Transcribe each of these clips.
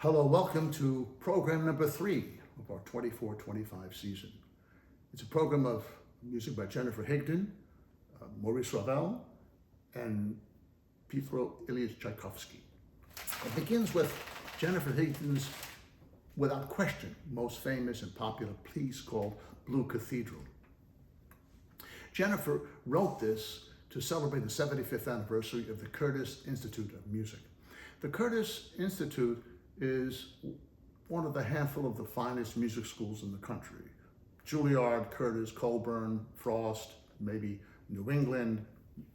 Hello, welcome to program number 3 of our 24-25 season. It's a program of music by Jennifer Higdon, Maurice Ravel, and Piotr Ilyich Tchaikovsky. It begins with Jennifer Higdon's, without question, most famous and popular piece called Blue Cathedral. Jennifer wrote this to celebrate the 75th anniversary of the Curtis Institute of Music. The Curtis Institute is one of the handful of the finest music schools in the country. Juilliard, Curtis, Colburn, Frost, maybe New England,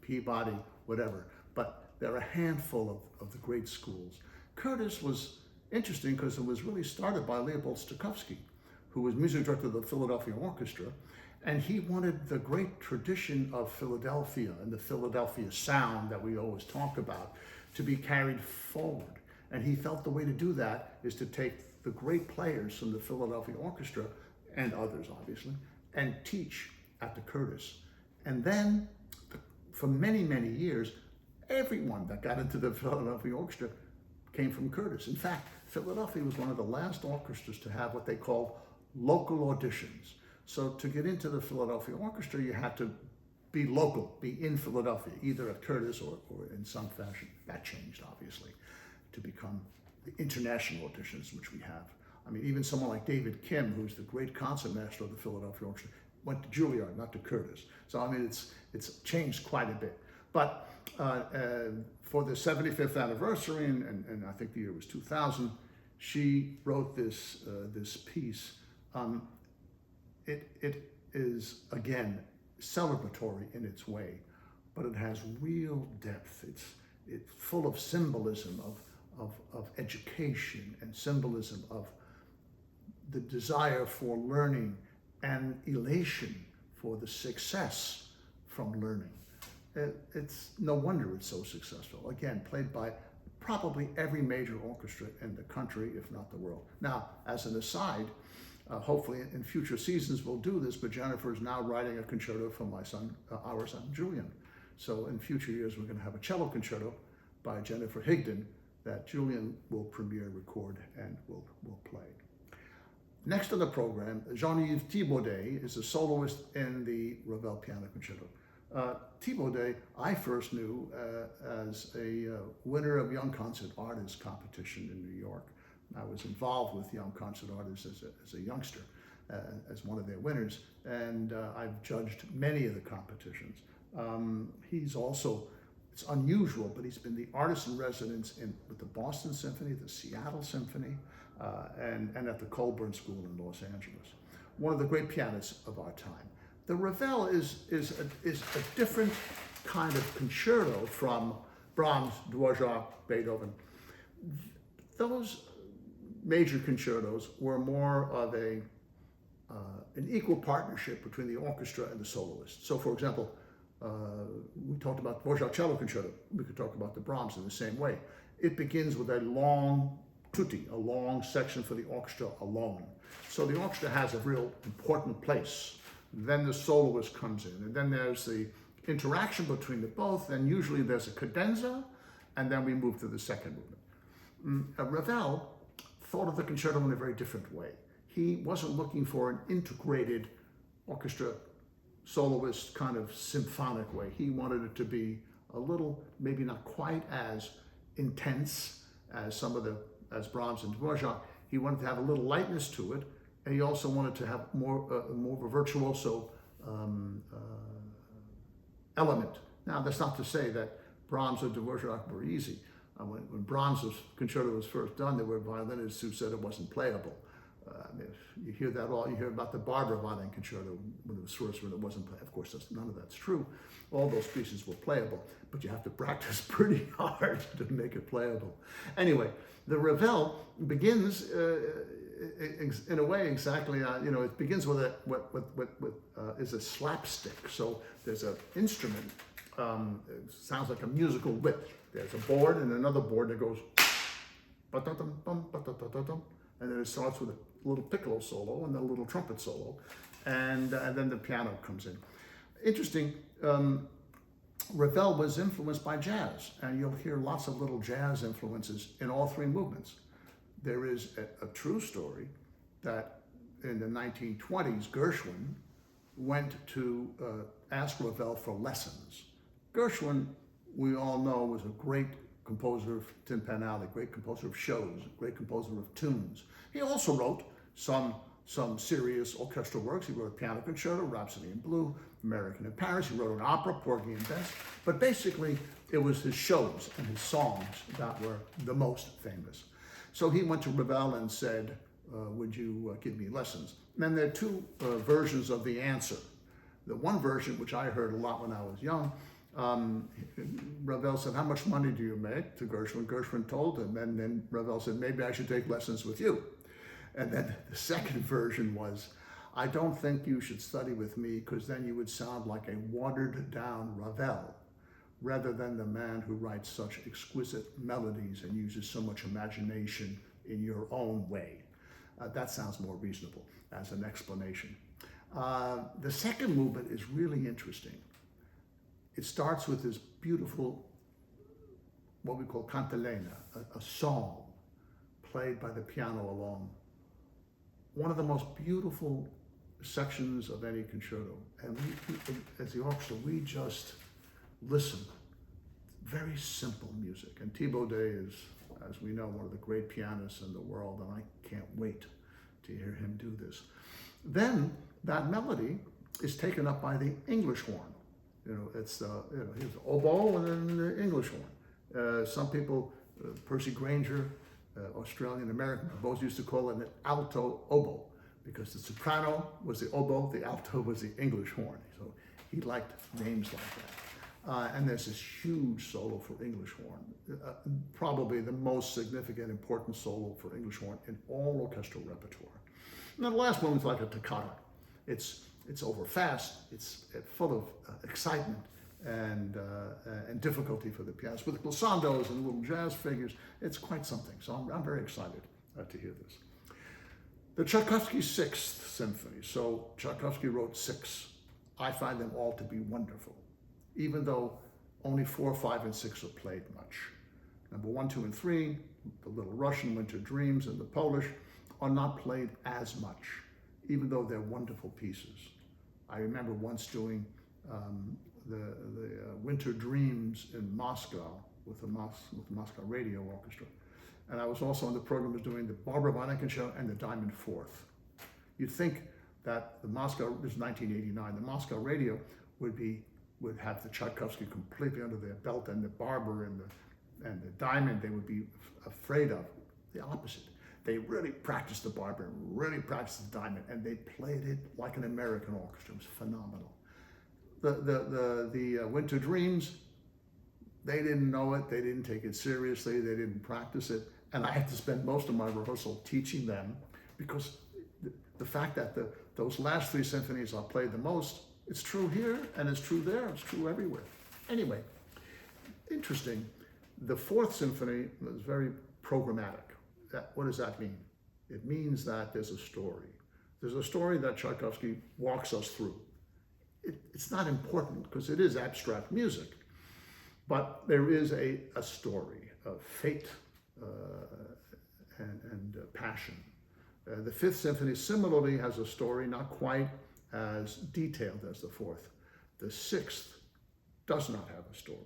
Peabody, whatever. But there are a handful of the great schools. Curtis was interesting because it was really started by Leopold Stokowski, who was music director of the Philadelphia Orchestra, and he wanted the great tradition of Philadelphia and the Philadelphia sound that we always talk about to be carried forward. And he felt the way to do that is to take the great players from the Philadelphia Orchestra, and others obviously, and teach at the Curtis. And then for many, many years, everyone that got into the Philadelphia Orchestra came from Curtis. In fact, Philadelphia was one of the last orchestras to have what they called local auditions. So to get into the Philadelphia Orchestra, you had to be local, be in Philadelphia, either at Curtis or in some fashion. That changed, obviously, to become the international auditions, which we have. I mean, even someone like David Kim, who's the great concertmaster of the Philadelphia Orchestra, went to Juilliard, not to Curtis. So, I mean, it's changed quite a bit. But for the 75th anniversary, and I think the year was 2000, she wrote this piece. It is, again, celebratory in its way, but it has real depth. It's full of symbolism of education and symbolism of the desire for learning and elation for the success from learning. It's no wonder it's so successful. Again, played by probably every major orchestra in the country, if not the world. Now, as an aside, hopefully in future seasons we'll do this, but Jennifer is now writing a concerto for our son Julian. So in future years we're going to have a cello concerto by Jennifer Higdon that Julian will premiere, record, and will play. Next on the program, Jean-Yves Thibaudet is a soloist in the Ravel Piano Concerto. Thibaudet I first knew as a winner of Young Concert Artists competition in New York. I was involved with Young Concert Artists as a youngster, as one of their winners, and I've judged many of the competitions. He's also, it's unusual, but he's been the artist in residence with the Boston Symphony, the Seattle Symphony, and at the Colburn School in Los Angeles. One of the great pianists of our time. The Ravel is a different kind of concerto from Brahms, Dvorak, Beethoven. Those major concertos were more of an equal partnership between the orchestra and the soloist. So, for example, we talked about Dvorak Cello Concerto. We could talk about the Brahms in the same way. It begins with a long tutti, a long section for the orchestra alone. So the orchestra has a real important place. Then the soloist comes in, and then there's the interaction between the both, and usually there's a cadenza, and then we move to the second movement. Ravel thought of the concerto in a very different way. He wasn't looking for an integrated orchestra soloist kind of symphonic way. He wanted it to be a little, maybe not quite as intense as as Brahms and Dvorak. He wanted to have a little lightness to it, and he also wanted to have more of a virtuoso element. Now, that's not to say that Brahms or Dvorak were easy. When Brahms' concerto was first done, there were violinists who said it wasn't playable. I mean, you hear that all. You hear about the Barbara violin concerto when it was first, when it wasn't playable. Of course, none of that's true. All those pieces were playable, but you have to practice pretty hard to make it playable. Anyway, the Ravel begins in a way exactly. It begins with what is a slapstick. So there's an instrument. It sounds like a musical whip. There's a board and another board that goes, and then it starts with a little piccolo solo and then a little trumpet solo, and then the piano comes in. Interesting, Ravel was influenced by jazz, and you'll hear lots of little jazz influences in all three movements. there is a true story that in the 1920s, Gershwin went to ask Ravel for lessons. Gershwin, we all know, was a great composer of Tin Pan Alley, great composer of shows, great composer of tunes. He also wrote some serious orchestral works. He wrote a piano concerto, Rhapsody in Blue, American in Paris. He wrote an opera, Porgy and Bess. But basically, it was his shows and his songs that were the most famous. So he went to Ravel and said, would you give me lessons? And there are two versions of the answer. The one version, which I heard a lot when I was young, Ravel said, how much money do you make? To Gershwin. Gershwin told him, and then Ravel said, maybe I should take lessons with you. And then the second version was, I don't think you should study with me because then you would sound like a watered down Ravel rather than the man who writes such exquisite melodies and uses so much imagination in your own way. That sounds more reasonable as an explanation. The second movement is really interesting. It starts with this beautiful, what we call cantilena, a song played by the piano alone. One of the most beautiful sections of any concerto. And we, as the orchestra, we just listen. Very simple music. And Thibaudet is, as we know, one of the great pianists in the world, and I can't wait to hear him do this. Then that melody is taken up by the English horn. It's here's the oboe and then the English horn. Some people, Percy Granger, Australian American, both used to call it an alto oboe because the soprano was the oboe, the alto was the English horn. So he liked names like that. And there's this huge solo for English horn, probably the most significant, important solo for English horn in all orchestral repertoire. And then the last one is like a toccata. It's over fast, it's full of excitement and difficulty for the pianist. With glissandos and little jazz figures, it's quite something. So I'm very excited to hear this. The Tchaikovsky Sixth Symphony. So Tchaikovsky wrote 6. I find them all to be wonderful, even though only 4, 5, and 6 are played much. Number 1, 2, and 3, the Little Russian, Winter Dreams, and the Polish are not played as much, even though they're wonderful pieces. I remember once doing the Winter Dreams in Moscow with the Moscow Radio Orchestra. And I was also on the program of doing the Barbara Weinicke Show and the Diamond Fourth. You'd think that the Moscow, this is 1989, the Moscow Radio would have the Tchaikovsky completely under their belt, and the Barber and the Diamond they would be afraid of. The opposite. They really practiced the Barber and really practiced the Diamond, and they played it like an American orchestra. It was phenomenal. The Winter Dreams, they didn't know it, they didn't take it seriously, they didn't practice it, and I had to spend most of my rehearsal teaching them because the fact that those last 3 symphonies are played the most, it's true here and it's true there, it's true everywhere. Anyway, interesting. The 4th symphony was very programmatic. What does that mean? It means that there's a story. There's a story that Tchaikovsky walks us through. It's not important because it is abstract music, but there is a story of fate and passion. The 5th symphony similarly has a story, not quite as detailed as the 4th. The 6th does not have a story.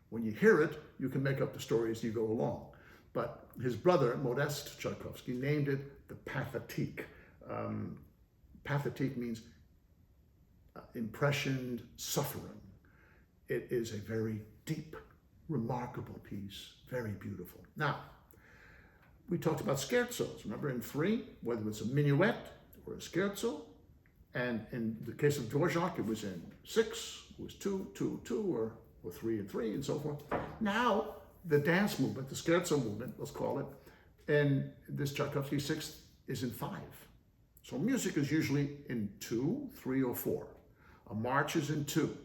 When you hear it, you can make up the story as you go along. But his brother, Modest Tchaikovsky, named it the Pathétique. Pathétique means impressioned suffering. It is a very deep, remarkable piece, very beautiful. Now, we talked about scherzos. Remember in 3, whether it's a minuet or a scherzo, and in the case of Dvorak, it was in 6, it was 2, 2, 2, or 3 and 3, and so forth. Now, the dance movement, the scherzo movement, let's call it, and this Tchaikovsky 6th is in 5. So music is usually in 2, 3, or 4. A march is in 2.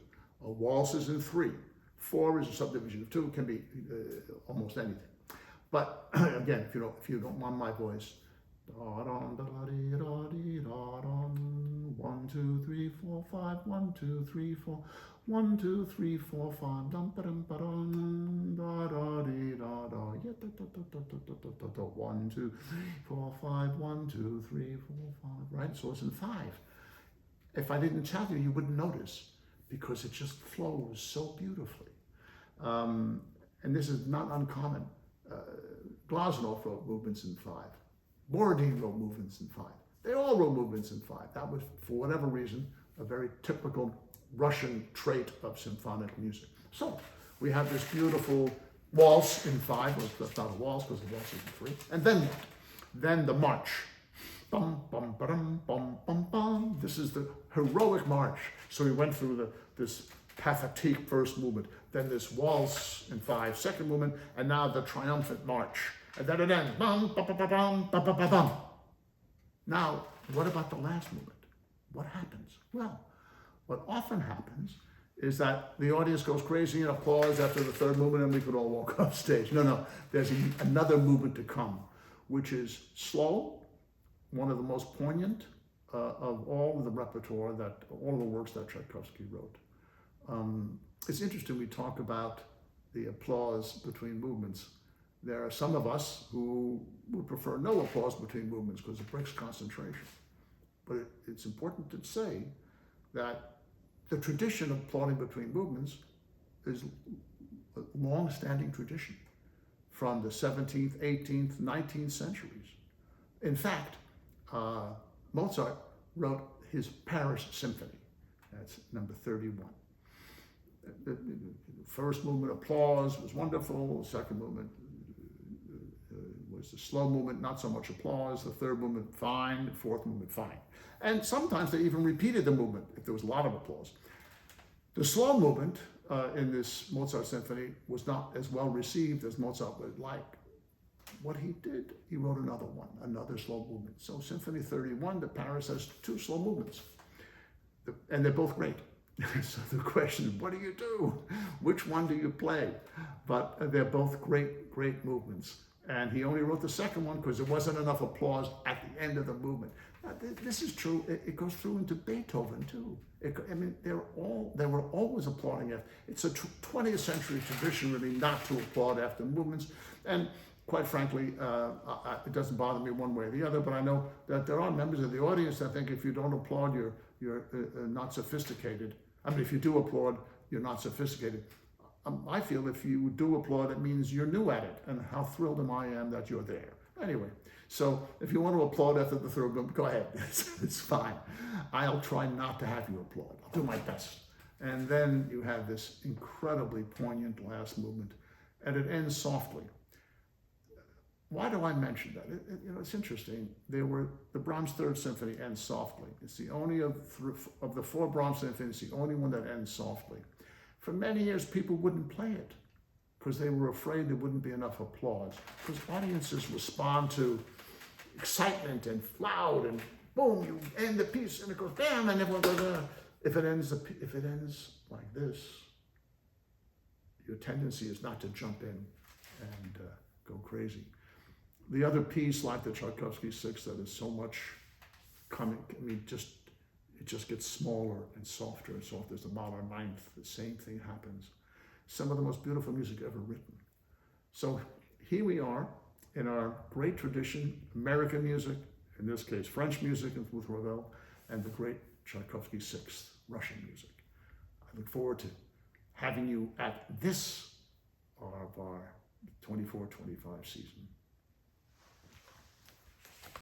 A waltz is in 3. 4 is a subdivision of 2. It can be almost anything. But again, if you don't mind my voice, 1, 2, 3, 4, 5. 1, 2, 3, 4. 1, 2, 3, 4, 5. Dum ba dum ba dum da da dee da da. to 1, 2, 3, 4, 5, 1, 2, 3, 4, 5, right? So it's in 5. If I didn't tell you, you wouldn't notice because it just flows so beautifully. And this is not uncommon. Glazunov wrote movements in 5. Borodin wrote movements in 5. They all wrote movements in 5. That was, for whatever reason, a very typical Russian trait of symphonic music. So we have this beautiful waltz in 5. Well, that's not a waltz because the waltz is in 3. And then what? Then the march. Bum, bum, ba-dum, bum, bum, bum. This is the heroic march. So we went through this pathétique first movement, then this waltz in 5, second movement, and now the triumphant march. And then it ends. Bum, ba, ba, ba, bum, ba, ba, ba, bum. Now, what about the last movement? What happens? Well, what often happens is that the audience goes crazy and applauds after the third movement and we could all walk off stage. No, there's another movement to come, which is slow, one of the most poignant of all of the repertoire, all of the works that Tchaikovsky wrote. It's interesting, we talk about the applause between movements. There are some of us who would prefer no applause between movements because it breaks concentration. But it's important to say that the tradition of applauding between movements is a long-standing tradition from the 17th, 18th, 19th centuries. In fact, Mozart wrote his Paris Symphony. That's number 31. The first movement, applause, was wonderful. The second movement was the slow movement, not so much applause. The third movement, fine. The fourth movement, fine. And sometimes they even repeated the movement if there was a lot of applause. The slow movement in this Mozart symphony was not as well received as Mozart would like. What he did, he wrote another one, another slow movement. So Symphony 31, the Paris, has 2 slow movements. And they're both great. So the question is, what do you do? Which one do you play? But they're both great, great movements. And he only wrote the second one because there wasn't enough applause at the end of the movement. Now, this is true. It goes through into Beethoven too. They were always applauding it. It's a 20th century tradition, really, not to applaud after movements. And quite frankly, it doesn't bother me one way or the other. But I know that there are members of the audience that think if you don't applaud, you're not sophisticated. If you do applaud, you're not sophisticated. I feel if you do applaud, it means you're new at it, and how thrilled am I that you're there. Anyway, so if you want to applaud after the third movement, go ahead. It's fine. I'll try not to have you applaud. I'll do my best. And then you have this incredibly poignant last movement, and it ends softly. Why do I mention that? It's interesting. The Brahms Third Symphony ends softly. It's the only of the 4 Brahms symphonies, the only one that ends softly. For many years, people wouldn't play it because they were afraid there wouldn't be enough applause. Because audiences respond to excitement and loud and boom, you end the piece and it goes bam, and everyone goes. If it ends like this, your tendency is not to jump in and go crazy. The other piece, like the Tchaikovsky Sixth, that is so much coming, it just gets smaller and softer and softer. There's the Mahler Ninth, the same thing happens. Some of the most beautiful music ever written. So here we are in our great tradition, American music, in this case French music with Ravel, and the great Tchaikovsky Sixth, Russian music. I look forward to having you at this of our 24-25 season.